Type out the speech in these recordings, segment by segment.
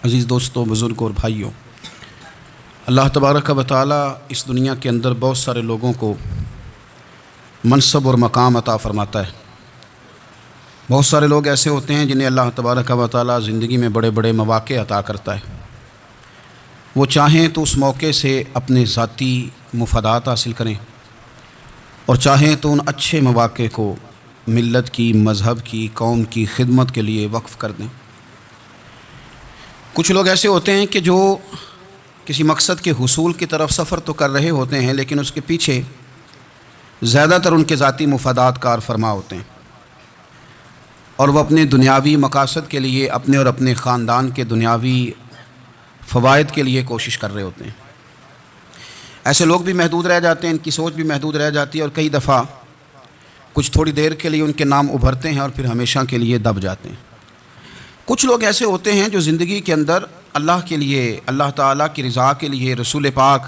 عزیز دوستوں، بزرگوں اور بھائیوں، اللہ تبارک و تعالی اس دنیا کے اندر بہت سارے لوگوں کو منصب اور مقام عطا فرماتا ہے۔ بہت سارے لوگ ایسے ہوتے ہیں جنہیں اللہ تبارک و تعالی زندگی میں بڑے بڑے مواقع عطا کرتا ہے۔ وہ چاہیں تو اس موقع سے اپنے ذاتی مفادات حاصل کریں، اور چاہیں تو ان اچھے مواقع کو ملت کی، مذہب کی، قوم کی خدمت کے لیے وقف کر دیں۔ کچھ لوگ ایسے ہوتے ہیں کہ جو کسی مقصد کے حصول کی طرف سفر تو کر رہے ہوتے ہیں، لیکن اس کے پیچھے زیادہ تر ان کے ذاتی مفادات کار فرما ہوتے ہیں، اور وہ اپنے دنیاوی مقاصد کے لیے، اپنے اور اپنے خاندان کے دنیاوی فوائد کے لیے کوشش کر رہے ہوتے ہیں۔ ایسے لوگ بھی محدود رہ جاتے ہیں، ان کی سوچ بھی محدود رہ جاتی ہے، اور کئی دفعہ کچھ تھوڑی دیر کے لیے ان کے نام ابھرتے ہیں اور پھر ہمیشہ کے لیے دب جاتے ہیں۔ کچھ لوگ ایسے ہوتے ہیں جو زندگی کے اندر اللہ کے لیے، اللہ تعالیٰ کی رضا کے لیے، رسول پاک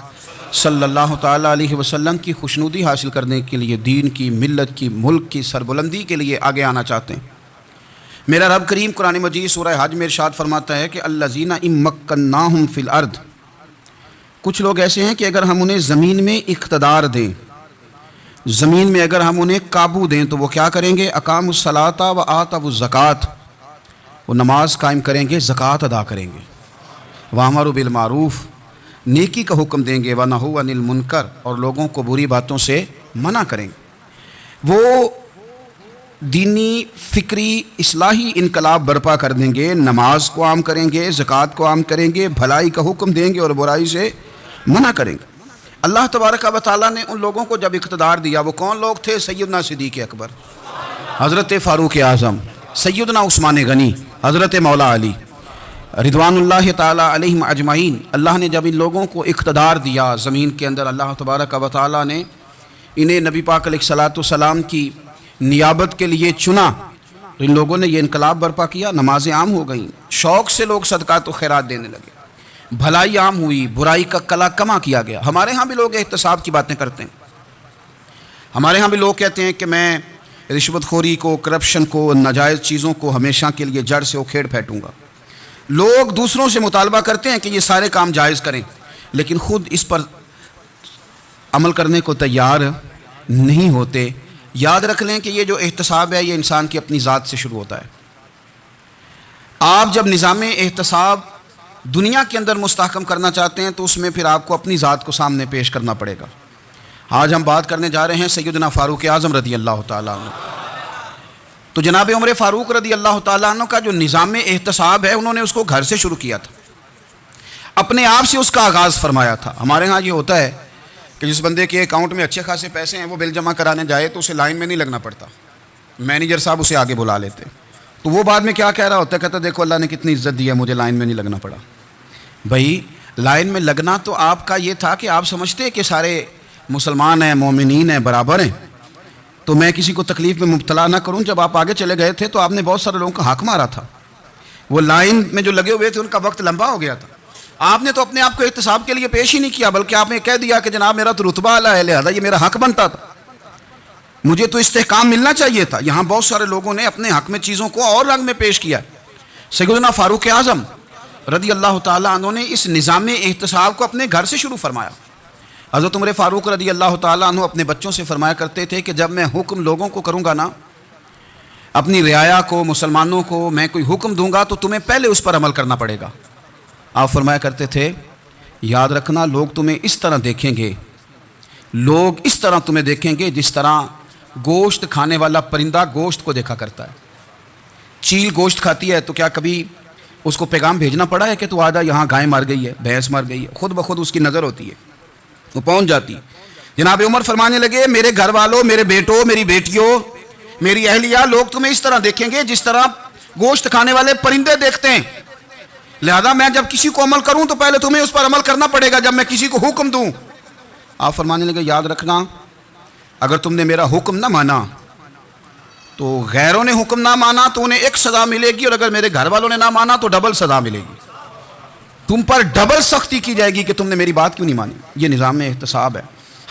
صلی اللہ تعالیٰ علیہ وسلم کی خوشنودی حاصل کرنے کے لیے، دین کی، ملت کی، ملک کی سربلندی کے لیے آگے آنا چاہتے ہیں۔ میرا رب کریم قرآن مجید سورہ حج میں ارشاد فرماتا ہے کہ الذین ان مکناہم فی الارض، کچھ لوگ ایسے ہیں کہ اگر ہم انہیں زمین میں اقتدار دیں، زمین میں اگر ہم انہیں قابو دیں تو وہ کیا کریں گے؟ اقاموا الصلاۃ و آتوا الزکوٰۃ، وہ نماز قائم کریں گے، زکوٰۃ ادا کریں گے، وامروا بالمعروف، نیکی کا حکم دیں گے، ونہوا عن المنکر، اور لوگوں کو بری باتوں سے منع کریں گے۔ وہ دینی، فکری، اصلاحی انقلاب برپا کر دیں گے، نماز کو عام کریں گے، زکوٰۃ کو عام کریں گے، بھلائی کا حکم دیں گے اور برائی سے منع کریں گے۔ اللہ تبارک و تعالیٰ نے ان لوگوں کو جب اقتدار دیا، وہ کون لوگ تھے؟ سیدنا صدیق اکبر، حضرت فاروق اعظم، سیدنا عثمان غنی، حضرت مولا علی رضوان اللہ تعالیٰ علیہم اجمعین۔ اللہ نے جب ان لوگوں کو اقتدار دیا زمین کے اندر، اللہ تبارک و تعالیٰ نے انہیں نبی پاک علیہ الصلاۃ والسلام کی نیابت کے لیے چنا، تو ان لوگوں نے یہ انقلاب برپا کیا، نمازیں عام ہو گئیں، شوق سے لوگ صدقات و خیرات دینے لگے، بھلائی عام ہوئی، برائی کا کلا کما کیا گیا۔ ہمارے ہاں بھی لوگ احتساب کی باتیں کرتے ہیں، ہمارے ہاں بھی لوگ کہتے ہیں کہ میں رشوت خوری کو، کرپشن کو، ناجائز چیزوں کو ہمیشہ کے لیے جڑ سے اکھیڑ پھینٹوں گا۔ لوگ دوسروں سے مطالبہ کرتے ہیں کہ یہ سارے کام جائز کریں، لیکن خود اس پر عمل کرنے کو تیار نہیں ہوتے۔ یاد رکھ لیں کہ یہ جو احتساب ہے، یہ انسان کی اپنی ذات سے شروع ہوتا ہے۔ آپ جب نظام احتساب دنیا کے اندر مستحکم کرنا چاہتے ہیں تو اس میں پھر آپ کو اپنی ذات کو سامنے پیش کرنا پڑے گا۔ آج ہم بات کرنے جا رہے ہیں سیدنا فاروق اعظم رضی اللہ تعالیٰ عنہ۔ تو جناب عمر فاروق رضی اللہ تعالیٰ عنہ کا جو نظام احتساب ہے، انہوں نے اس کو گھر سے شروع کیا تھا، اپنے آپ سے اس کا آغاز فرمایا تھا۔ ہمارے ہاں یہ ہوتا ہے کہ جس بندے کے اکاؤنٹ میں اچھے خاصے پیسے ہیں، وہ بل جمع کرانے جائے تو اسے لائن میں نہیں لگنا پڑتا، مینیجر صاحب اسے آگے بلا لیتے، تو وہ بعد میں کیا کہہ رہا ہوتا ہے؟ کہتا دیکھو اللہ نے کتنی عزت دی ہے، مجھے لائن میں نہیں لگنا پڑا۔ بھائی لائن میں لگنا تو آپ کا یہ تھا کہ آپ سمجھتے کہ سارے مسلمان ہیں، مومنین ہیں، برابر ہیں، تو میں کسی کو تکلیف میں مبتلا نہ کروں۔ جب آپ آگے چلے گئے تھے تو آپ نے بہت سارے لوگوں کا حق مارا تھا، وہ لائن میں جو لگے ہوئے تھے ان کا وقت لمبا ہو گیا تھا۔ آپ نے تو اپنے آپ کو احتساب کے لیے پیش ہی نہیں کیا، بلکہ آپ نے کہہ دیا کہ جناب میرا تو رتبہ اعلیٰ ہے، لہذا یہ میرا حق بنتا تھا، مجھے تو استحکام ملنا چاہیے تھا۔ یہاں بہت سارے لوگوں نے اپنے حق میں چیزوں کو اور رنگ میں پیش کیا۔ سیدنا فاروق اعظم رضی اللہ تعالیٰ عنہ نے اس نظام احتساب کو اپنے گھر سے شروع فرمایا۔ حضرت عمر فاروق رضی اللہ تعالیٰ عنہ اپنے بچوں سے فرمایا کرتے تھے کہ جب میں حکم لوگوں کو کروں گا نا، اپنی رعایا کو، مسلمانوں کو میں کوئی حکم دوں گا تو تمہیں پہلے اس پر عمل کرنا پڑے گا۔ آپ فرمایا کرتے تھے یاد رکھنا، لوگ تمہیں اس طرح دیکھیں گے، لوگ اس طرح تمہیں دیکھیں گے جس طرح گوشت کھانے والا پرندہ گوشت کو دیکھا کرتا ہے۔ چیل گوشت کھاتی ہے تو کیا کبھی اس کو پیغام بھیجنا پڑا ہے کہ تو آجا یہاں گائے مر گئی ہے، بھینس مر گئی ہے؟ خود بخود اس کی نظر ہوتی ہے، وہ پہنچ جاتی۔ جناب عمر فرمانے لگے میرے گھر والوں، میرے بیٹوں، میری بیٹیوں، میری اہلیہ، لوگ تمہیں اس طرح دیکھیں گے جس طرح گوشت کھانے والے پرندے دیکھتے ہیں، لہذا میں جب کسی کو عمل کروں تو پہلے تمہیں اس پر عمل کرنا پڑے گا جب میں کسی کو حکم دوں۔ آپ فرمانے لگے یاد رکھنا، اگر تم نے میرا حکم نہ مانا تو غیروں نے حکم نہ مانا تو انہیں ایک سزا ملے گی، اور اگر میرے گھر والوں نے نہ مانا تو ڈبل سزا ملے گی، تم پر ڈبل سختی کی جائے گی کہ تم نے میری بات کیوں نہیں مانی۔ یہ نظام احتساب ہے۔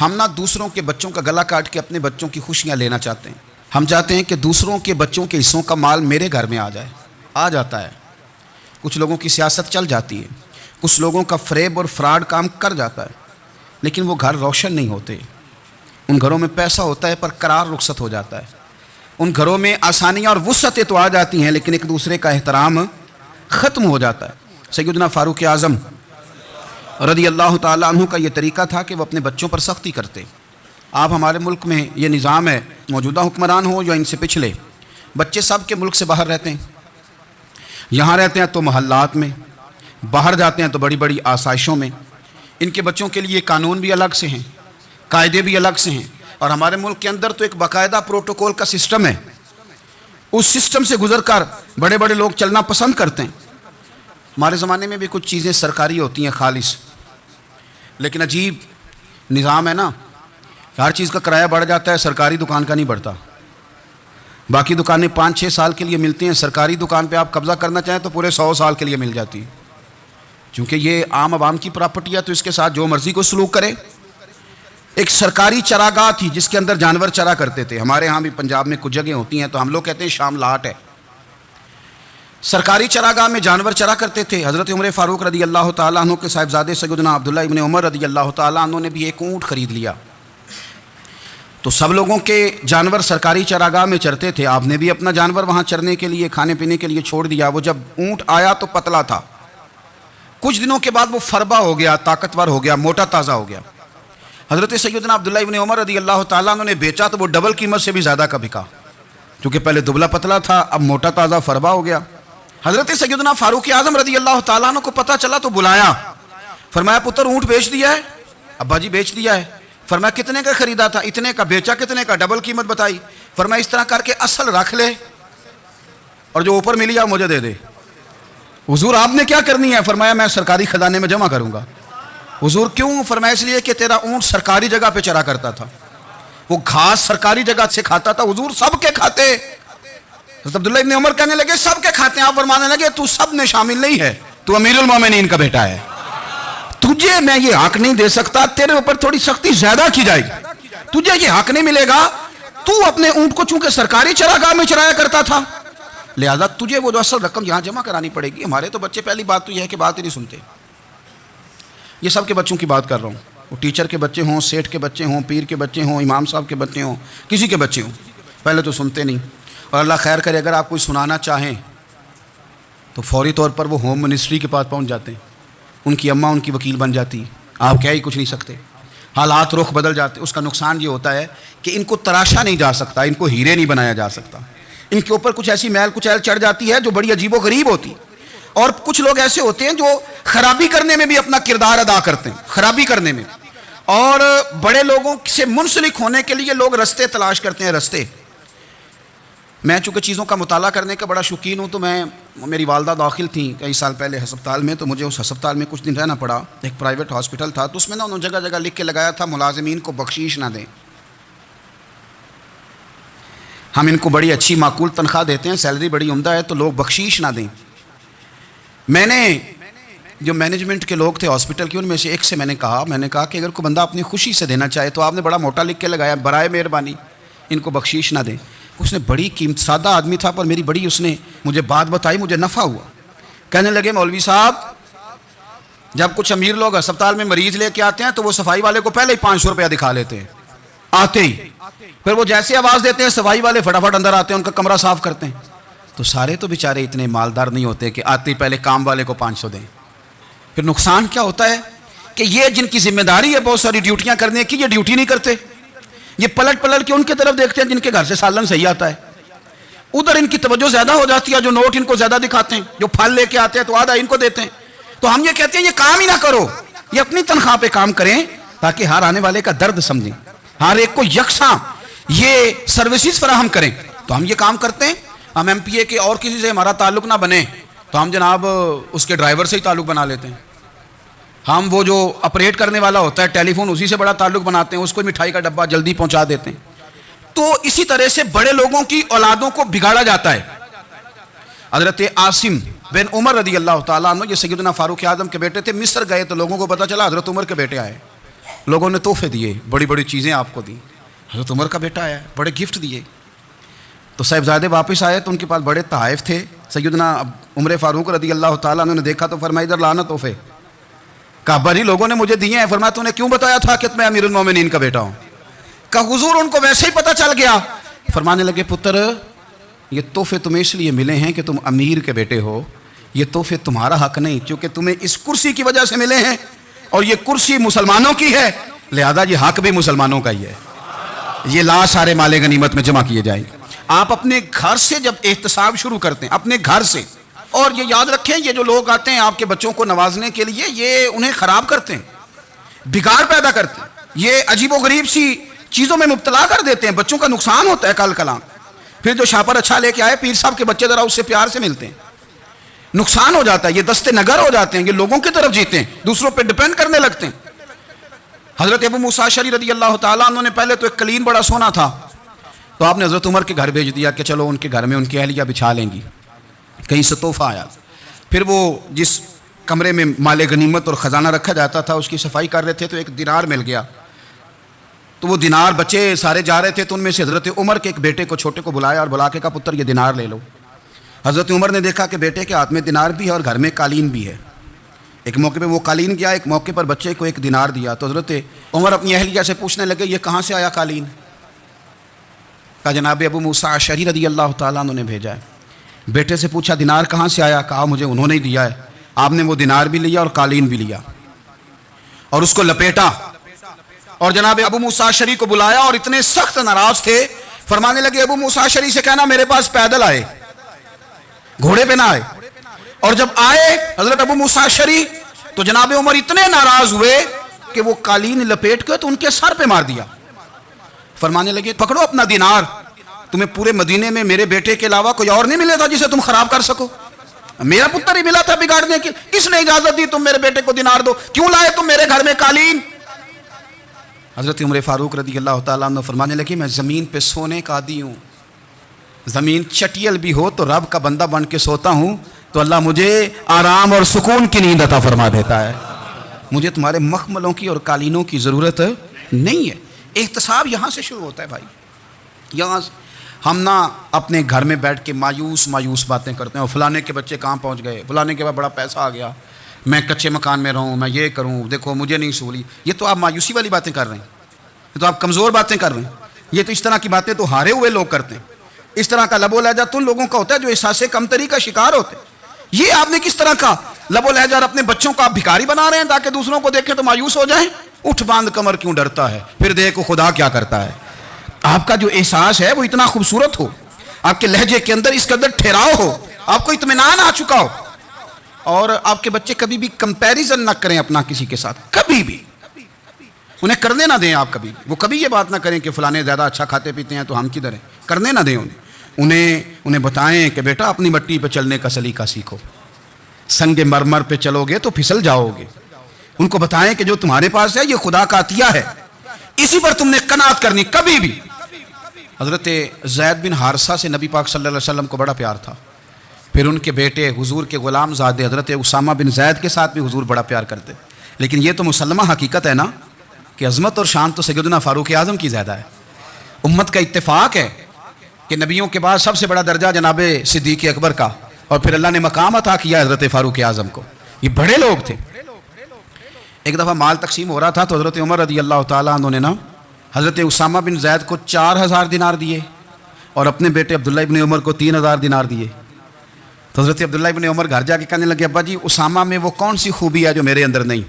ہم نہ دوسروں کے بچوں کا گلا کاٹ کے اپنے بچوں کی خوشیاں لینا چاہتے ہیں، ہم چاہتے ہیں کہ دوسروں کے بچوں کے حصوں کا مال میرے گھر میں آ جائے، آ جاتا ہے۔ کچھ لوگوں کی سیاست چل جاتی ہے، کچھ لوگوں کا فریب اور فراڈ کام کر جاتا ہے، لیکن وہ گھر روشن نہیں ہوتے۔ ان گھروں میں پیسہ ہوتا ہے پر قرار رخصت ہو جاتا ہے، ان گھروں میں آسانیاں اور وسعتیں تو آ جاتی ہیں لیکن ایک دوسرے کا احترام ختم ہو جاتا ہے۔ سیدنا فاروق اعظم رضی اللہ تعالیٰ عنہ کا یہ طریقہ تھا کہ وہ اپنے بچوں پر سختی کرتے۔ آپ ہمارے ملک میں یہ نظام ہے، موجودہ حکمران ہو یا ان سے پچھلے، بچے سب کے ملک سے باہر رہتے ہیں، یہاں رہتے ہیں تو محلات میں، باہر جاتے ہیں تو بڑی بڑی آسائشوں میں۔ ان کے بچوں کے لیے قانون بھی الگ سے ہیں، قاعدے بھی الگ سے ہیں، اور ہمارے ملک کے اندر تو ایک باقاعدہ پروٹوکول کا سسٹم ہے، اس سسٹم سے گزر کر بڑے بڑے لوگ چلنا پسند کرتے ہیں۔ ہمارے زمانے میں بھی کچھ چیزیں سرکاری ہوتی ہیں خالص، لیکن عجیب نظام ہے نا، ہر چیز کا کرایہ بڑھ جاتا ہے، سرکاری دکان کا نہیں بڑھتا۔ باقی دکانیں 5-6 سال کے لیے ملتی ہیں، سرکاری دکان پہ آپ قبضہ کرنا چاہیں تو پورے 100 سال کے لیے مل جاتی ہے، چونکہ یہ عام عوام کی پراپرٹی ہے تو اس کے ساتھ جو مرضی کو سلوک کرے۔ ایک سرکاری چراگاہ تھی جس کے اندر جانور چرا کرتے تھے، ہمارے ہاں بھی پنجاب میں کچھ جگہ ہوتی ہیں تو ہم لوگ کہتے ہیں شام لاٹ ہے۔ سرکاری چراگاہ میں جانور چرا کرتے تھے۔ حضرت عمر فاروق رضی اللہ تعالیٰ عنہ کے صاحبزادے سیدنا عبداللہ ابن عمر رضی اللہ تعالیٰ عنہ نے بھی ایک اونٹ خرید لیا، تو سب لوگوں کے جانور سرکاری چراگاہ میں چرتے تھے، آپ نے بھی اپنا جانور وہاں چرنے کے لیے کھانے پینے کے لیے چھوڑ دیا۔ وہ جب اونٹ آیا تو پتلا تھا، کچھ دنوں کے بعد وہ فربا ہو گیا، طاقتور ہو گیا، موٹا تازہ ہو گیا۔ حضرت سیدنا عبداللہ ابن عمر رضی اللہ تعالیٰ عنہ نے بیچا تو وہ ڈبل قیمت سے بھی زیادہ کا بکا، کیونکہ پہلے دبلا پتلا تھا، اب موٹا تازہ فربا ہو گیا۔ حضرت سیدنا فاروق اعظم رضی اللہ تعالیٰ عنہ کو پتہ چلا تو بلایا، فرمایا پتر اونٹ بیچ دیا ہے؟ ابا جی بیچ دیا ہے۔ فرمایا کتنے کا خریدا تھا؟ اتنے کا۔ بیچا کتنے کا؟ ڈبل قیمت بتائی۔ فرمایا اس طرح کر کے اصل رکھ لے اور جو اوپر ملی آپ مجھے دے دے۔ حضور آپ نے کیا کرنی ہے؟ فرمایا میں سرکاری خزانے میں جمع کروں گا۔ حضور کیوں؟ فرمایا اس لیے کہ تیرا اونٹ سرکاری جگہ پہ چرا کرتا تھا، وہ گھاس سرکاری جگہ سے کھاتا تھا۔ حضور سب کے کھاتے؟ حضرت عبداللہ ابن عمر کہنے لگے سب کے کھاتے ہیں۔ آپ فرمانے لگے تو سب میں شامل نہیں ہے، تو امیر المومنین کا بیٹا ہے، تجھے میں یہ حق نہیں دے سکتا، تیرے اوپر تھوڑی سختی زیادہ کی جائے گی، تجھے یہ حق نہیں ملے گا۔ تو اپنے اونٹ کو چونکہ سرکاری چراگاہ میں چرایا کرتا تھا، لہذا تجھے وہ جو اصل رقم یہاں جمع کرانی پڑے گی۔ ہمارے تو بچے پہلی بات تو یہ ہے کہ بات ہی نہیں سنتے۔ یہ سب کے بچوں کی بات کر رہا ہوں، وہ ٹیچر کے بچے ہوں، سیٹھ کے بچے ہوں، پیر کے بچے ہوں، امام صاحب کے بچے ہوں، کسی کے بچے ہوں، پہلے تو سنتے نہیں۔ اور اللہ خیر کرے، اگر آپ کوئی سنانا چاہیں تو فوری طور پر وہ ہوم منسٹری کے پاس پہنچ جاتے ہیں، ان کی اماں ان کی وکیل بن جاتی، آپ کہہ ہی کچھ نہیں سکتے، حالات رخ بدل جاتے۔ اس کا نقصان یہ ہوتا ہے کہ ان کو تراشا نہیں جا سکتا، ان کو ہیرے نہیں بنایا جا سکتا، ان کے اوپر کچھ ایسی میل کچیل چڑھ جاتی ہے جو بڑی عجیب و غریب ہوتی۔ اور کچھ لوگ ایسے ہوتے ہیں جو خرابی کرنے میں بھی اپنا کردار ادا کرتے ہیں، خرابی کرنے میں، اور بڑے لوگوں سے منسلک ہونے کے لیے لوگ رستے تلاش کرتے ہیں، رستے۔ میں چونکہ چیزوں کا مطالعہ کرنے کا بڑا شوقین ہوں، تو میری والدہ داخل تھیں کئی سال پہلے ہسپتال میں، تو مجھے اس ہسپتال میں کچھ دن رہنا پڑا، ایک پرائیویٹ ہاسپٹل تھا، تو اس میں انہوں نے جگہ جگہ لکھ کے لگایا تھا ملازمین کو بخشیش نہ دیں، ہم ان کو بڑی اچھی معقول تنخواہ دیتے ہیں، سیلری بڑی عمدہ ہے، تو لوگ بخشیش نہ دیں۔ میں نے جو مینجمنٹ کے لوگ تھے ہاسپٹل کے، ان میں سے ایک سے میں نے کہا کہ اگر کوئی بندہ اپنی خوشی سے دینا چاہے تو آپ نے بڑا موٹا لکھ کے لگایا برائے مہربانی ان کو بخشیش نہ دیں۔ اس نے بڑی قیمت، سادہ آدمی تھا پر میری بڑی اس نے مجھے بات بتائی، مجھے نفع ہوا۔ کہنے لگے مولوی صاحب جب کچھ امیر لوگ ہسپتال میں مریض لے کے آتے ہیں تو وہ صفائی والے کو پہلے ہی 500 روپیہ دکھا لیتے ہیں آتے ہی، پھر وہ جیسے آواز دیتے ہیں صفائی والے فٹافٹ اندر آتے ہیں، ان کا کمرہ صاف کرتے ہیں۔ تو سارے تو بیچارے اتنے مالدار نہیں ہوتے کہ آتے ہی پہلے کام والے کو 500 دیں۔ پھر نقصان کیا ہوتا ہے کہ یہ جن کی ذمہ داری ہے بہت ساری ڈیوٹیاں کرنے کی، یہ ڈیوٹی نہیں کرتے، یہ پلٹ کے ان کی طرف دیکھتے ہیں جن کے گھر سے سالن صحیح آتا ہے، ادھر ان کی توجہ زیادہ ہو جاتی ہے، جو نوٹ ان کو زیادہ دکھاتے ہیں، جو پھل لے کے آتے ہیں تو آدھا ان کو دیتے ہیں۔ تو ہم یہ کہتے ہیں یہ کام ہی نہ کرو، یہ اپنی تنخواہ پہ کام کریں تاکہ ہر آنے والے کا درد سمجھیں، ہر ایک کو یکساں یہ سروسز فراہم کریں۔ تو ہم یہ کام کرتے ہیں، ہم ایم پی اے کے اور کسی سے ہمارا تعلق نہ بنے تو ہم جناب اس کے ڈرائیور سے ہی تعلق بنا لیتے ہیں، ہم وہ جو آپریٹ کرنے والا ہوتا ہے ٹیلی فون اسی سے بڑا تعلق بناتے ہیں، اس کو مٹھائی کا ڈبہ جلدی پہنچا دیتے ہیں۔ تو اسی طرح سے بڑے لوگوں کی اولادوں کو بگاڑا جاتا ہے۔ حضرت عاصم بن عمر رضی اللہ تعالیٰ عنہ، یہ سیدنا فاروق اعظم کے بیٹے تھے، مصر گئے تو لوگوں کو پتہ چلا حضرت عمر کے بیٹے آئے، لوگوں نے تحفے دیے، بڑی بڑی چیزیں آپ کو دی، حضرت عمر کا بیٹا آیا ہے، بڑے گفٹ دیے۔ تو صاحبزادے واپس آئے تو ان کے پاس بڑے تحائف تھے. سیدنا عمر فاروق رضی اللہ تعالیٰ عنہ نے دیکھا تو فرمایا ادھر لانا تحفے. کہا بھائی لوگوں نے مجھے دیے ہیں. فرمایا تو نے کیوں بتایا تھا کہ میں امیر المومنین کا بیٹا ہوں؟ کہا حضور ان کو ویسے ہی پتہ چل گیا. فرمانے لگے پتر یہ تحفے تمہیں اس لیے ملے ہیں کہ تم امیر کے بیٹے ہو, یہ تحفے تمہارا حق نہیں, کیونکہ تمہیں اس کرسی کی وجہ سے ملے ہیں اور یہ کرسی مسلمانوں کی ہے, لہذا یہ حق بھی مسلمانوں کا ہی ہے. یہ لا سارے مال غنیمت میں جمع کیے جائیں. آپ اپنے گھر سے جب احتساب شروع کرتے ہیں, اپنے گھر سے, اور یہ یاد رکھیں یہ جو لوگ آتے ہیں آپ کے بچوں کو نوازنے کے لیے یہ انہیں خراب کرتے ہیں, بگاڑ پیدا کرتے ہیں, یہ عجیب و غریب سی چیزوں میں مبتلا کر دیتے ہیں, بچوں کا نقصان ہوتا ہے کل کلام. پھر جو شاپر اچھا لے کے آئے پیر صاحب کے بچے ذرا اس سے پیار سے ملتے ہیں, نقصان ہو جاتا ہے, یہ دستے نگر ہو جاتے ہیں, یہ لوگوں کی طرف جیتے ہیں, دوسروں پہ ڈیپینڈ کرنے لگتے ہیں. حضرت ابو موسیٰ اشعری رضی اللہ تعالیٰ عنہ نے پہلے تو ایک قلین بڑا سونا تھا, تو آپ نے حضرت عمر کے گھر بھیج دیا کہ چلو ان کے گھر میں ان کی اہلیہ بچھا لیں گی. کہیں سے تحفہ آیا. پھر وہ جس کمرے میں مال غنیمت اور خزانہ رکھا جاتا تھا اس کی صفائی کر رہے تھے تو ایک دینار مل گیا. تو وہ دینار بچے سارے جا رہے تھے تو ان میں سے حضرت عمر کے ایک بیٹے کو چھوٹے کو بلایا اور بلا کے کہا پتر یہ دینار لے لو. حضرت عمر نے دیکھا کہ بیٹے کے ہاتھ میں دینار بھی ہے اور گھر میں قالین بھی ہے. ایک موقع پہ وہ قالین گیا, ایک موقع پر بچے کو ایک دینار دیا. تو حضرت عمر اپنی اہلیہ سے پوچھنے لگے یہ کہاں سے آیا قالین؟ کہا جناب ابو موسیٰ اشعری رضی اللہ تعالیٰ عنہ نے بھیجا ہے. بیٹے سے پوچھا دینار کہاں سے آیا؟ کہا مجھے انہوں نے ہی دیا ہے. آپ نے وہ دینار بھی لیا اور قالین بھی لیا اور اس کو لپیٹا اور جناب ابو موسیٰ اشعری کو بلایا اور اتنے سخت ناراض تھے. فرمانے لگے ابو موسیٰ اشعری سے کہنا میرے پاس پیدل آئے, گھوڑے پہ نہ آئے. اور جب آئے حضرت ابو موسیٰ اشعری تو جناب عمر اتنے ناراض ہوئے کہ وہ قالین لپیٹ کے تو ان کے سر پہ مار دیا. فرمانے لگے پکڑو اپنا دینار, تمہیں پورے مدینے میں میرے بیٹے کے علاوہ کوئی اور نہیں ملے تھا جسے تم خراب کر سکو, میرا پتر ہی ملا تھا بگاڑنے کی, کس نے اجازت دی تم میرے بیٹے کو دینار دو, کیوں لائے تم میرے گھر میں قالین؟ حضرت عمر فاروق رضی اللہ تعالیٰ عنہ فرمانے لگے میں زمین پہ سونے کا عادی ہوں, زمین چٹیل بھی ہو تو رب کا بندہ بن کے سوتا ہوں تو اللہ مجھے آرام اور سکون کی نیند عطا فرما دیتا ہے. مجھے تمہارے مخملوں کی اور قالینوں کی ضرورت نہیں ہے. احتساب یہاں سے شروع ہوتا ہے بھائی. یہاں ہم نہ اپنے گھر میں بیٹھ کے مایوس باتیں کرتے ہیں, اور فلانے کے بچے کہاں پہنچ گئے, فلانے کے بعد بڑا پیسہ آ گیا, میں کچے مکان میں رہوں, میں یہ کروں, دیکھو مجھے نہیں سولی. یہ تو آپ مایوسی والی باتیں کر رہے ہیں, یہ تو آپ کمزور باتیں کر رہے ہیں. یہ تو اس طرح کی باتیں تو ہارے ہوئے لوگ کرتے ہیں. اس طرح کا لب و لہجہ تو ان لوگوں کا ہوتا ہے جو احساس کمتری کا شکار ہوتے ہیں. یہ آپ نے کس طرح کا لب و لہجہ اپنے بچوں کو آپ بھکاری بنا رہے ہیں تاکہ دوسروں کو دیکھیں تو مایوس ہو جائیں. اٹھ باندھ کمر کیوں ڈرتا ہے, پھر دیکھو خدا کیا کرتا ہے. آپ کا جو احساس ہے وہ اتنا خوبصورت ہو, آپ کے لہجے کے اندر اس قدر ٹھہراؤ ہو, آپ کو اطمینان آ چکا ہو, اور آپ کے بچے کبھی بھی کمپیریزن نہ کریں اپنا کسی کے ساتھ, کبھی بھی انہیں کرنے نہ دیں. آپ کبھی وہ کبھی یہ بات نہ کریں کہ فلانے زیادہ اچھا کھاتے پیتے ہیں تو ہم کدھر ہیں, کرنے نہ دیں. انہیں بتائیں کہ بیٹا اپنی مٹی پہ چلنے کا سلیقہ سیکھو, سنگ مرمر پہ چلو گے تو پھسل جاؤ گے. ان کو بتائیں کہ جو تمہارے پاس ہے یہ خدا کا عطیہ ہے, اسی پر تم نے قناعت کرنی کبھی بھی. حضرت زید بن حارثہ سے نبی پاک صلی اللہ علیہ وسلم کو بڑا پیار تھا. پھر ان کے بیٹے حضور کے غلام زادے حضرت اسامہ بن زید کے ساتھ بھی حضور بڑا پیار کرتے. لیکن یہ تو مسلمہ حقیقت ہے نا کہ عظمت اور شان تو سیدنا فاروق اعظم کی زیادہ ہے. امت کا اتفاق ہے کہ نبیوں کے بعد سب سے بڑا درجہ جناب صدیق اکبر کا, اور پھر اللہ نے مقام عطا کیا حضرت فاروق اعظم کو. یہ بڑے لوگ تھے. ایک دفعہ مال تقسیم ہو رہا تھا تو حضرت عمر رضی اللہ تعالیٰ عنہ نے نا حضرت اسامہ بن زید کو 4000 دینار دیے اور اپنے بیٹے عبداللہ ابن عمر کو 3000 دینار دیے. تو حضرت عبداللہ ابن عمر گھر جا کے کہنے لگے ابا جی اسامہ میں وہ کون سی خوبی ہے جو میرے اندر نہیں,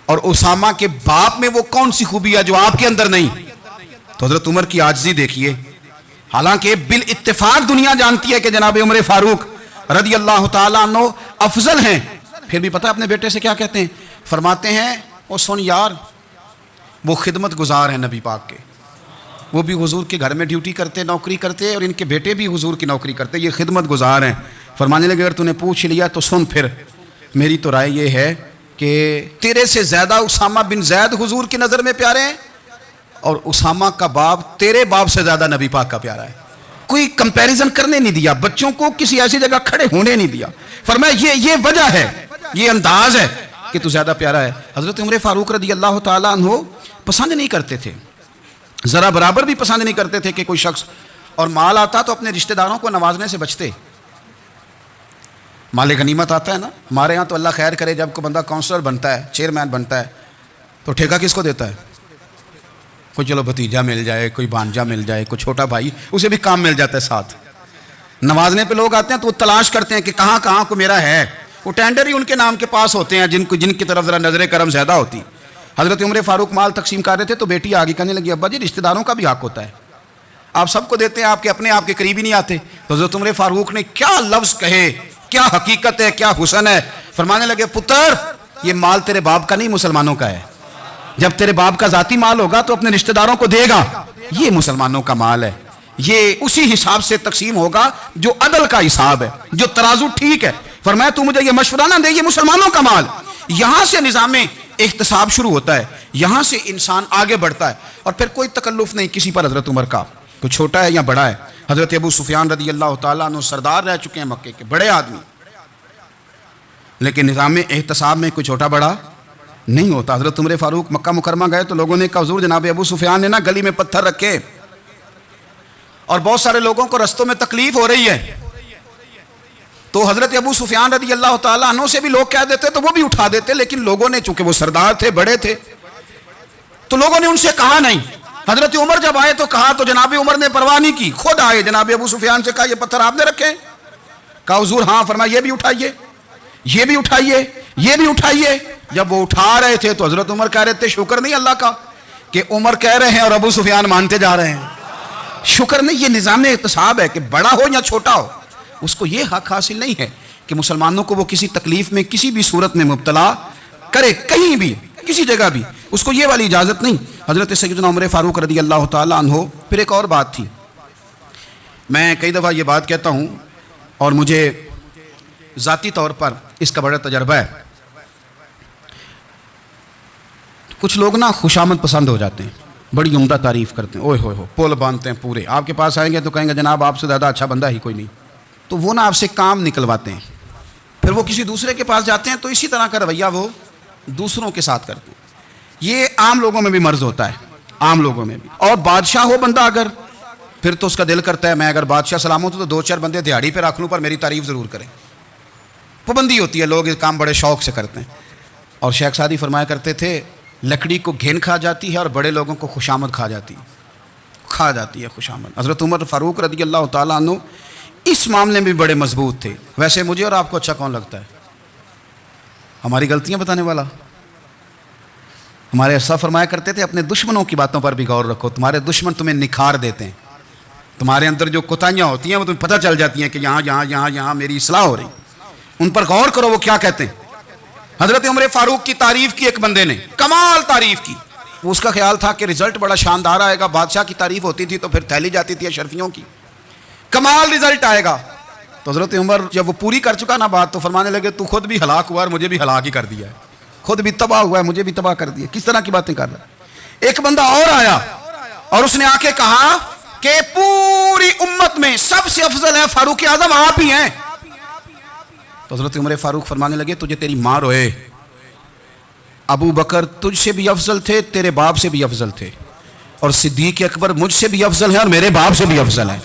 اور اسامہ کے باپ میں وہ کون سی خوبی ہے جو آپ کے اندر نہیں. تو حضرت عمر کی عاجزی دیکھیے, حالانکہ بالاتفاق دنیا جانتی ہے کہ جناب عمر فاروق رضی اللہ تعالیٰ عنہ افضل ہیں, پھر بھی پتہ اپنے بیٹے سے کیا کہتے ہیں, فرماتے ہیں او سن یار وہ خدمت گزار ہیں نبی پاک کے, وہ بھی حضور کے گھر میں ڈیوٹی کرتے, نوکری کرتے, اور ان کے بیٹے بھی حضور کی نوکری کرتے, یہ خدمت گزار ہیں. فرمانے لگے اگر تو نے پوچھ لیا تو سن, پھر میری تو رائے یہ ہے کہ تیرے سے زیادہ اسامہ بن زید حضور کی نظر میں پیارے ہیں, اور اسامہ کا باپ تیرے باپ سے زیادہ نبی پاک کا پیارا ہے. کوئی کمپیریزن کرنے نہیں دیا, بچوں کو کسی ایسی جگہ کھڑے ہونے نہیں دیا. فرمایا یہ وجہ ہے, یہ انداز ہے کہ تو زیادہ پیارا ہے. حضرت عمر فاروق رضی اللہ تعالیٰ عنہ پسند نہیں کرتے تھے, ذرا برابر بھی پسند نہیں کرتے تھے کہ کوئی شخص اور مال آتا تو اپنے رشتہ داروں کو نوازنے سے بچتے. مال غنیمت آتا ہے نا, ہمارے یہاں تو اللہ خیر کرے جب کوئی بندہ کونسلر بنتا ہے, چیئرمین بنتا ہے, تو ٹھیکہ کس کو دیتا ہے؟ کوئی چلو بھتیجا مل جائے, کوئی بھانجا مل جائے, کوئی چھوٹا بھائی, اسے بھی کام مل جاتا ہے ساتھ. نوازنے پہ لوگ آتے ہیں تو وہ تلاش کرتے ہیں کہ کہاں کہاں کو میرا ہے. وہ ٹینڈر ہی ان کے نام کے پاس ہوتے ہیں جن کی طرف ذرا نظر کرم زیادہ ہوتی. حضرت عمر فاروق مال تقسیم کر رہے تھے تو بیٹی آگے کہنے لگی, ابا جی رشتہ داروں کا بھی حق ہوتا ہے, آپ سب کو دیتے ہیں, آپ کے قریب ہی نہیں آتے. تو حضرت عمر فاروق نے کیا لفظ کہے, کیا حقیقت ہے, کیا حسن ہے. فرمانے لگے, پتر یہ مال تیرے باپ کا نہیں مسلمانوں کا ہے. جب تیرے باپ کا ذاتی مال ہوگا تو اپنے رشتہ داروں کو دے گا, یہ مسلمانوں کا مال ہے. یہ اسی حساب سے تقسیم ہوگا جو عدل کا حساب ہے, جو ترازو ٹھیک ہے. فرمایا تو مجھے یہ مشورہ نہ دے, یہ مسلمانوں کا مال. یہاں سے نظام احتساب شروع ہوتا ہے, یہاں سے انسان آگے بڑھتا ہے, اور پھر کوئی تکلف نہیں کسی پر حضرت عمر کا, کوئی چھوٹا ہے یا بڑا ہے. حضرت ابو سفیان رضی اللہ تعالیٰ عنہ سردار رہ چکے ہیں مکے کے, بڑے آدمی, لیکن نظام احتساب میں کوئی چھوٹا بڑا نہیں ہوتا. حضرت عمر فاروق مکہ مکرمہ گئے تو لوگوں نے کہا, حضور جناب ابو سفیان نے نا گلی میں پتھر رکھے اور بہت سارے لوگوں کو رستوں میں تکلیف ہو رہی ہے. تو حضرت ابو سفیان رضی اللہ تعالیٰ عنہ سے بھی لوگ کہہ دیتے تو وہ بھی اٹھا دیتے, لیکن لوگوں نے, چونکہ وہ سردار تھے, بڑے تھے, تو لوگوں نے ان سے کہا نہیں. حضرت عمر جب آئے تو کہا, تو جناب عمر نے پرواہ نہیں کی, خود آئے جناب ابو سفیان سے کہا, یہ پتھر آپ نے رکھے؟ کہا حضور ہاں. فرمایا یہ بھی اٹھائیے, یہ بھی اٹھائیے, یہ بھی اٹھائیے. جب وہ اٹھا رہے تھے تو حضرت عمر کہہ رہے تھے, شکر نہیں اللہ کا کہ عمر کہہ رہے ہیں اور ابو سفیان مانتے جا رہے ہیں. شکر نہیں, یہ نظام احتساب ہے کہ بڑا ہو یا چھوٹا ہو, اس کو یہ حق حاصل نہیں ہے کہ مسلمانوں کو وہ کسی تکلیف میں کسی بھی صورت میں مبتلا کرے, کہیں بھی کسی جگہ بھی, اس کو یہ والی اجازت نہیں. حضرت سیدنا عمر فاروق رضی اللہ تعالیٰ عنہ. پھر ایک اور بات تھی, میں کئی دفعہ یہ بات کہتا ہوں اور مجھے ذاتی طور پر اس کا بڑا تجربہ ہے. کچھ لوگ نا خوشامد پسند ہو جاتے ہیں, بڑی عمدہ تعریف کرتے ہیں, اوئے ہوئے ہو پول باندھتے ہیں پورے, آپ کے پاس آئیں گے تو کہیں گے جناب آپ سے زیادہ اچھا بندہ ہی کوئی نہیں. تو وہ نا آپ سے کام نکلواتے ہیں, پھر وہ کسی دوسرے کے پاس جاتے ہیں تو اسی طرح کا رویہ وہ دوسروں کے ساتھ کرتے ہیں. یہ عام لوگوں میں بھی مرض ہوتا ہے, عام لوگوں میں بھی. اور بادشاہ ہو بندہ اگر, پھر تو اس کا دل کرتا ہے میں اگر بادشاہ سلام ہوں تو دو چار بندے دیہڑی پہ رکھ لوں پر میری تعریف ضرور کریں. پابندی ہوتی ہے, لوگ یہ کام بڑے شوق سے کرتے ہیں. اور شیخ سعدی فرمایا کرتے تھے, لکڑی کو گھن کھا جاتی ہے اور بڑے لوگوں کو خوشامد کھا جاتی ہے خوشامد. حضرت عمر فاروق رضی اللہ تعالیٰ عنہ اس معاملے میں بھی بڑے مضبوط تھے. ویسے مجھے اور آپ کو اچھا کون لگتا ہے؟ ہماری غلطیاں بتانے والا. ہمارے اسلاف فرمایا کرتے تھے, اپنے دشمنوں کی باتوں پر بھی غور رکھو, تمہارے دشمن تمہیں نکھار دیتے ہیں. تمہارے اندر جو کوتاہیاں ہوتی ہیں وہ تمہیں پتہ چل جاتی ہیں کہ یہاں میری اصلاح ہو رہی, ان پر غور کرو وہ کیا کہتے ہیں. حضرت عمر فاروق کی تعریف کی ایک بندے نے, کمال تعریف کی. وہ اس کا خیال تھا کہ رزلٹ بڑا شاندار آئے گا, بادشاہ کی تعریف ہوتی تھی تو پھر تھیلی جاتی تھی اشرفیوں کی, کمال رزلٹ آئے گا. تو حضرت عمر جب وہ پوری کر چکا نا بات, تو فرمانے لگے تو خود بھی ہلاک ہوا اور مجھے بھی ہلاک ہی کر دیا ہے, خود بھی تباہ ہوا ہے مجھے بھی تباہ کر دیا. کس طرح کی باتیں کر رہا ہے. ایک بندہ اور آیا اور اس نے آ کے کہا کہ پوری امت میں سب سے افضل ہے فاروق اعظم آپ ہی ہیں. تو حضرت عمر فاروق فرمانے لگے تجھے تیری ماں روئے, ابو بکر تجھ سے بھی افضل تھے, تیرے باپ سے بھی افضل تھے, اور صدیق اکبر مجھ سے بھی افضل ہے اور میرے باپ سے بھی افضل ہے.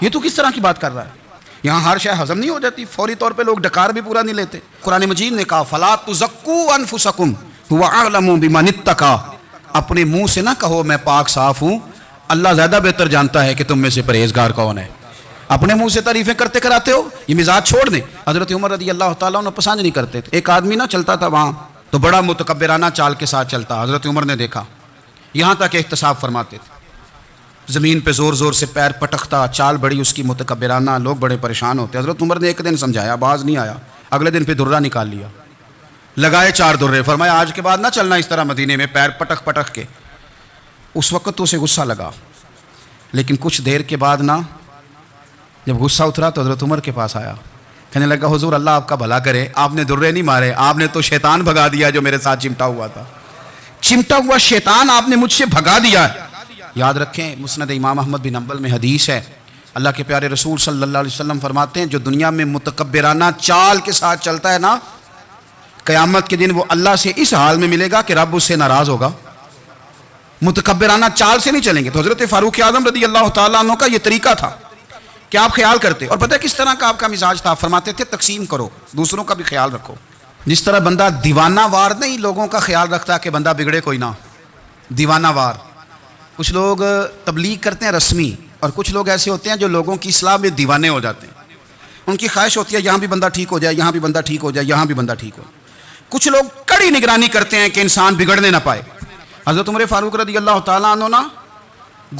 یہ تو کس طرح کی بات کر رہا ہے. یہاں ہر شے ہضم نہیں ہو جاتی, فوری طور پہ لوگ ڈکار بھی پورا نہیں لیتے. قرآن مجید نے کہا فلا تزکوا انفسکم هو اعلم بمن اتقى, اپنے منہ سے نہ کہو میں پاک صاف ہوں, اللہ زیادہ بہتر جانتا ہے کہ تم میں سے پرہیزگار کون ہے. اپنے منہ سے تعریفیں کرتے کراتے ہو, یہ مزاج چھوڑ دیں. حضرت عمر رضی اللہ تعالیٰ عنہ پسند نہیں کرتے تھے. ایک آدمی نہ چلتا تھا وہاں تو بڑا متکبرانہ چال کے ساتھ چلتا, حضرت عمر نے دیکھا, یہاں تک احتساب فرماتے تھے, زمین پہ زور زور سے پیر پٹکتا, چال بڑی اس کی متکبرانہ, لوگ بڑے پریشان ہوتے. حضرت عمر نے ایک دن سمجھایا, باز نہیں آیا, اگلے دن پہ درہ نکال لیا, لگائے 4 درے, فرمایا آج کے بعد نہ چلنا اس طرح مدینے میں پیر پٹک پٹک کے. اس وقت تو اسے غصہ لگا, لیکن کچھ دیر کے بعد نا جب غصہ اترا تو حضرت عمر کے پاس آیا, کہنے لگا حضور اللہ آپ کا بھلا کرے, آپ نے درے نہیں مارے, آپ نے تو شیطان بھگا دیا جو میرے ساتھ چمٹا ہوا تھا, چمٹا ہوا شیطان آپ نے مجھ سے بھگا دیا. یاد رکھیں مسند امام احمد بن حنبل میں حدیث ہے, اللہ کے پیارے رسول صلی اللہ علیہ وسلم فرماتے ہیں جو دنیا میں متکبرانہ چال کے ساتھ چلتا ہے نا, قیامت کے دن وہ اللہ سے اس حال میں ملے گا کہ رب اس سے ناراض ہوگا. متکبرانہ چال سے نہیں چلیں گے. تو حضرت فاروق اعظم رضی اللہ تعالیٰ عنہ کا یہ طریقہ تھا کہ آپ خیال کرتے. اور پتہ ہے کس طرح کا آپ کا مزاج تھا؟ فرماتے تھے تقسیم کرو، دوسروں کا بھی خیال رکھو. جس طرح بندہ دیوانہ وار نہیں لوگوں کا خیال رکھتا کہ بندہ بگڑے کوئی نہ، دیوانہ وار. کچھ لوگ تبلیغ کرتے ہیں رسمی، اور کچھ لوگ ایسے ہوتے ہیں جو لوگوں کی اصلاح میں دیوانے ہو جاتے ہیں. ان کی خواہش ہوتی ہے یہاں بھی بندہ ٹھیک ہو جائے، یہاں بھی بندہ ٹھیک ہو جائے، یہاں بھی بندہ ٹھیک ہو. کچھ لوگ کڑی نگرانی کرتے ہیں کہ انسان بگڑنے نہ پائے. حضرت عمر فاروق رضی اللہ تعالیٰ عنہ نا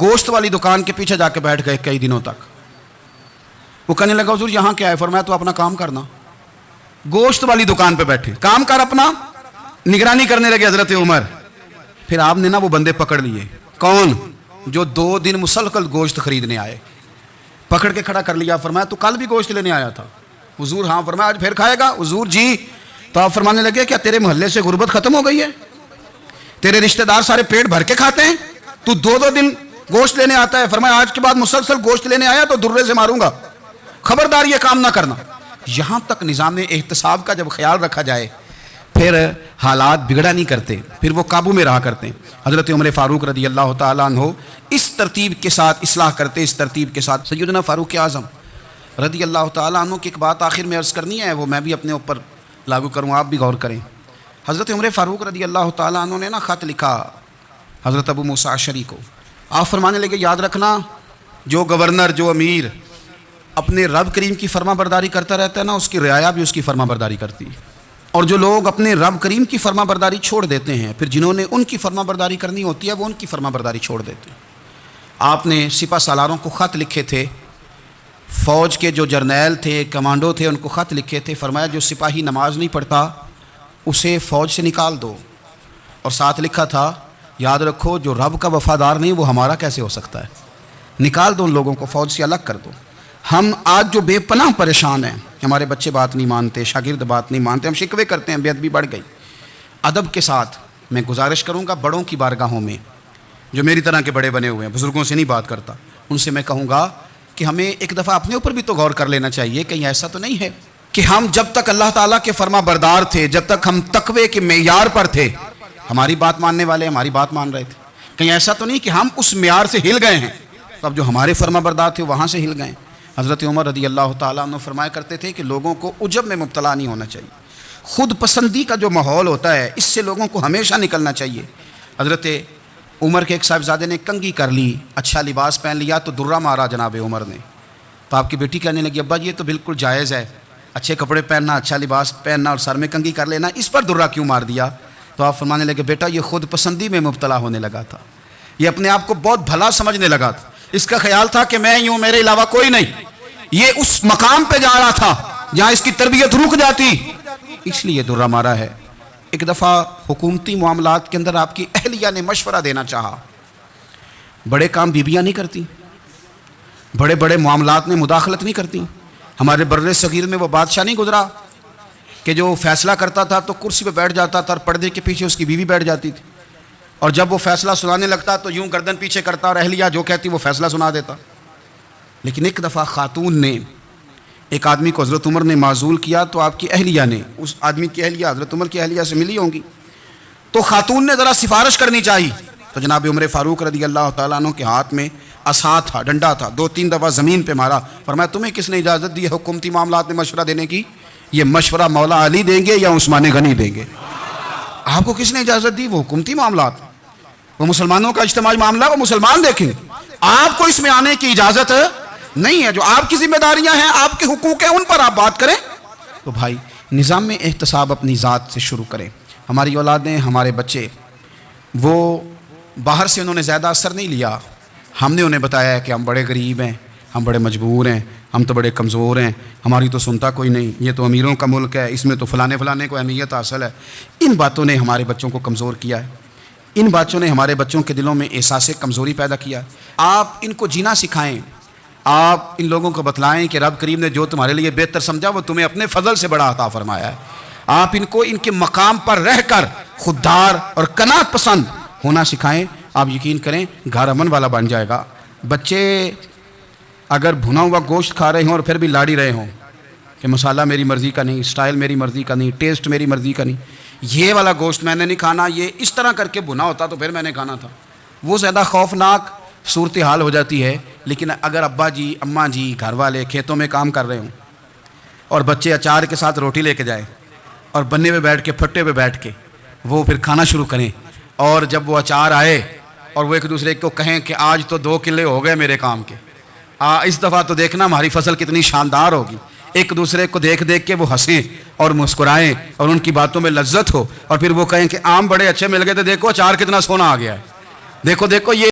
گوشت والی دکان کے پیچھے جا کے بیٹھ گئے کئی دنوں تک. وہ کہنے لگا حضور یہاں کیا ہے؟ فرمایا تو اپنا کام کرنا. گوشت والی دکان پہ بیٹھے، کام کر اپنا. نگرانی کرنے لگے حضرت عمر. پھر آپ نے نا وہ بندے پکڑ لیے. کون؟ جو 2 دن مسلسل گوشت خریدنے آئے. پکڑ کے کھڑا کر لیا. فرمایا تو کل بھی گوشت لینے آیا تھا؟ حضور ہاں. فرمایا آج پھر کھائے گا؟ حضور جی. تو آپ فرمانے لگے کیا تیرے محلے سے غربت ختم ہو گئی ہے؟ تیرے رشتہ دار سارے پیٹ بھر کے کھاتے ہیں، تو 2 دن گوشت لینے آتا ہے؟ فرمایا آج کے بعد مسلسل گوشت لینے آیا تو درے سے ماروں گا، خبردار یہ کام نہ کرنا. یہاں تک نظام احتساب کا جب خیال رکھا جائے پھر حالات بگڑا نہیں کرتے، پھر وہ قابو میں رہا کرتے ہیں. حضرت عمر فاروق رضی اللہ تعالیٰ عنہ اس ترتیب کے ساتھ اصلاح کرتے، اس ترتیب کے ساتھ. سیدنا فاروق اعظم رضی اللہ تعالیٰ عنہ کی ایک بات آخر میں عرض کرنی ہے، وہ میں بھی اپنے اوپر لاگو کروں، آپ بھی غور کریں. حضرت عمر فاروق رضی اللہ تعالیٰ عنہ نے نا خط لکھا حضرت ابو موسیٰ اشعری کو. آپ فرمانے لگے یاد رکھنا جو گورنر، جو امیر اپنے رب کریم کی فرما برداری کرتا رہتا ہے نا، اس کی رعایا بھی اس کی فرما برداری کرتی ہے. اور جو لوگ اپنے رب کریم کی فرما برداری چھوڑ دیتے ہیں، پھر جنہوں نے ان کی فرما برداری کرنی ہوتی ہے وہ ان کی فرما برداری چھوڑ دیتے ہیں. آپ نے سپہ سالاروں کو خط لکھے تھے، فوج کے جو جرنیل تھے، کمانڈو تھے، ان کو خط لکھے تھے. فرمایا جو سپاہی نماز نہیں پڑھتا اسے فوج سے نکال دو. اور ساتھ لکھا تھا یاد رکھو جو رب کا وفادار نہیں وہ ہمارا کیسے ہو سکتا ہے، نکال دو ان لوگوں کو، فوج سے الگ کر دو. ہم آج جو بے پناہ پریشان ہیں، ہمارے بچے بات نہیں مانتے، شاگرد بات نہیں مانتے، ہم شکوے کرتے ہیں، بے ادبی بڑھ گئی. ادب کے ساتھ میں گزارش کروں گا بڑوں کی بارگاہوں میں، جو میری طرح کے بڑے بنے ہوئے ہیں، بزرگوں سے نہیں بات کرتا، ان سے میں کہوں گا کہ ہمیں ایک دفعہ اپنے اوپر بھی تو غور کر لینا چاہیے. کہیں ایسا تو نہیں ہے کہ ہم جب تک اللہ تعالیٰ کے فرما بردار تھے، جب تک ہم تقوی کے معیار پر تھے، ہماری بات ماننے والے ہماری بات مان رہے تھے. کہیں ایسا تو نہیں کہ ہم اس معیار سے ہل گئے ہیں تو اب جو ہمارے فرما بردار تھے وہاں سے ہل گئے. حضرت عمر رضی اللہ تعالیٰ عنہ فرمایا کرتے تھے کہ لوگوں کو عجب میں مبتلا نہیں ہونا چاہیے. خود پسندی کا جو ماحول ہوتا ہے اس سے لوگوں کو ہمیشہ نکلنا چاہیے. حضرت عمر کے ایک صاحبزادے نے کنگھی کر لی، اچھا لباس پہن لیا تو درہ مارا جناب عمر نے. تو آپ کی بیٹی کہنے لگی ابا یہ تو بالکل جائز ہے، اچھے کپڑے پہننا، اچھا لباس پہننا اور سر میں کنگھی کر لینا، اس پر درہ کیوں مار دیا؟ تو آپ فرمانے لگے بیٹا یہ خود پسندی میں مبتلا ہونے لگا تھا، یہ اپنے آپ کو بہت بھلا سمجھنے لگا تھا. اس کا خیال تھا کہ میں یوں، میرے علاوہ کوئی نہیں. یہ اس مقام پہ جا رہا تھا جہاں اس کی تربیت رک جاتی، اس لیے درہ مارا ہے. ایک دفعہ حکومتی معاملات کے اندر آپ کی اہلیہ نے مشورہ دینا چاہا. بڑے کام بیویاں نہیں کرتی، بڑے بڑے معاملات میں مداخلت نہیں کرتی. ہمارے بر صغیر میں وہ بادشاہ نہیں گزرا کہ جو فیصلہ کرتا تھا تو کرسی پہ بیٹھ جاتا تھا اور پردے کے پیچھے اس کی بیوی بیٹھ جاتی تھی، اور جب وہ فیصلہ سنانے لگتا تو یوں گردن پیچھے کرتا اور اہلیہ جو کہتی وہ فیصلہ سنا دیتا. لیکن ایک دفعہ خاتون نے ایک آدمی کو حضرت عمر نے معزول کیا تو آپ کی اہلیہ نے، اس آدمی کی اہلیہ حضرت عمر کی اہلیہ سے ملی ہوں گی، تو خاتون نے ذرا سفارش کرنی چاہی. تو جناب عمر فاروق رضی اللہ تعالیٰ عنہ کے ہاتھ میں عصا تھا، ڈنڈا تھا، 2-3 دفعہ زمین پہ مارا. فرمایا تمہیں کس نے اجازت دی ہے حکومتی معاملات میں مشورہ دینے کی؟ یہ مشورہ مولا علی دیں گے یا عثمان غنی دیں گے؟ آپ کو کس نے اجازت دی؟ وہ حکومتی معاملات، وہ مسلمانوں کا اجتماعی معاملہ، وہ مسلمان دیکھیں. آپ کو اس میں آنے کی اجازت نہیں ہے. جو آپ کی ذمہ داریاں ہیں، آپ کے حقوق ہیں، ان پر آپ بات کریں. تو بھائی نظام میں احتساب اپنی ذات سے شروع کریں. ہماری اولادیں، ہمارے بچے، وہ باہر سے انہوں نے زیادہ اثر نہیں لیا. ہم نے انہیں بتایا ہے کہ ہم بڑے غریب ہیں، ہم بڑے مجبور ہیں، ہم تو بڑے کمزور ہیں، ہماری تو سنتا کوئی نہیں، یہ تو امیروں کا ملک ہے، اس میں تو فلانے کو اہمیت حاصل ہے. ان باتوں نے ہمارے بچوں کو کمزور کیا ہے. ان باتوں نے ہمارے بچوں کے دلوں میں احساس کمزوری پیدا کیا ہے. آپ ان کو جینا سکھائیں. آپ ان لوگوں کو بتلائیں کہ رب کریم نے جو تمہارے لیے بہتر سمجھا وہ تمہیں اپنے فضل سے بڑا عطا فرمایا ہے. آپ ان کو ان کے مقام پر رہ کر خوددار اور قناعت پسند ہونا سکھائیں. آپ یقین کریں گھر امن والا بن جائے گا. بچے اگر بھنا ہوا گوشت کھا رہے ہوں اور پھر بھی لاڑی رہے ہوں کہ مسالہ میری مرضی کا نہیں، سٹائل میری مرضی کا نہیں، ٹیسٹ میری مرضی کا نہیں، یہ والا گوشت میں نے نہیں کھانا، یہ اس طرح کر کے بھنا ہوتا تو پھر میں نے کھانا تھا، وہ زیادہ خوفناک صورتحال ہو جاتی ہے. لیکن اگر ابا جی اماں جی گھر والے کھیتوں میں کام کر رہے ہوں اور بچے اچار کے ساتھ روٹی لے کے جائیں اور بننے پہ بیٹھ کے پھٹے پہ بیٹھ کے وہ پھر کھانا شروع کریں, اور جب وہ اچار آئے اور وہ ایک دوسرے کو کہیں کہ آج تو 2 کلے ہو گئے میرے کام کے, اس دفعہ تو دیکھنا ہماری فصل کتنی شاندار ہوگی, ایک دوسرے کو دیکھ دیکھ کے وہ ہنسیں اور مسکرائیں اور ان کی باتوں میں لذت ہو, اور پھر وہ کہیں کہ آم بڑے اچھے مل گئے تھے, دیکھو اچار کتنا سونا آ گیا ہے, دیکھو دیکھو یہ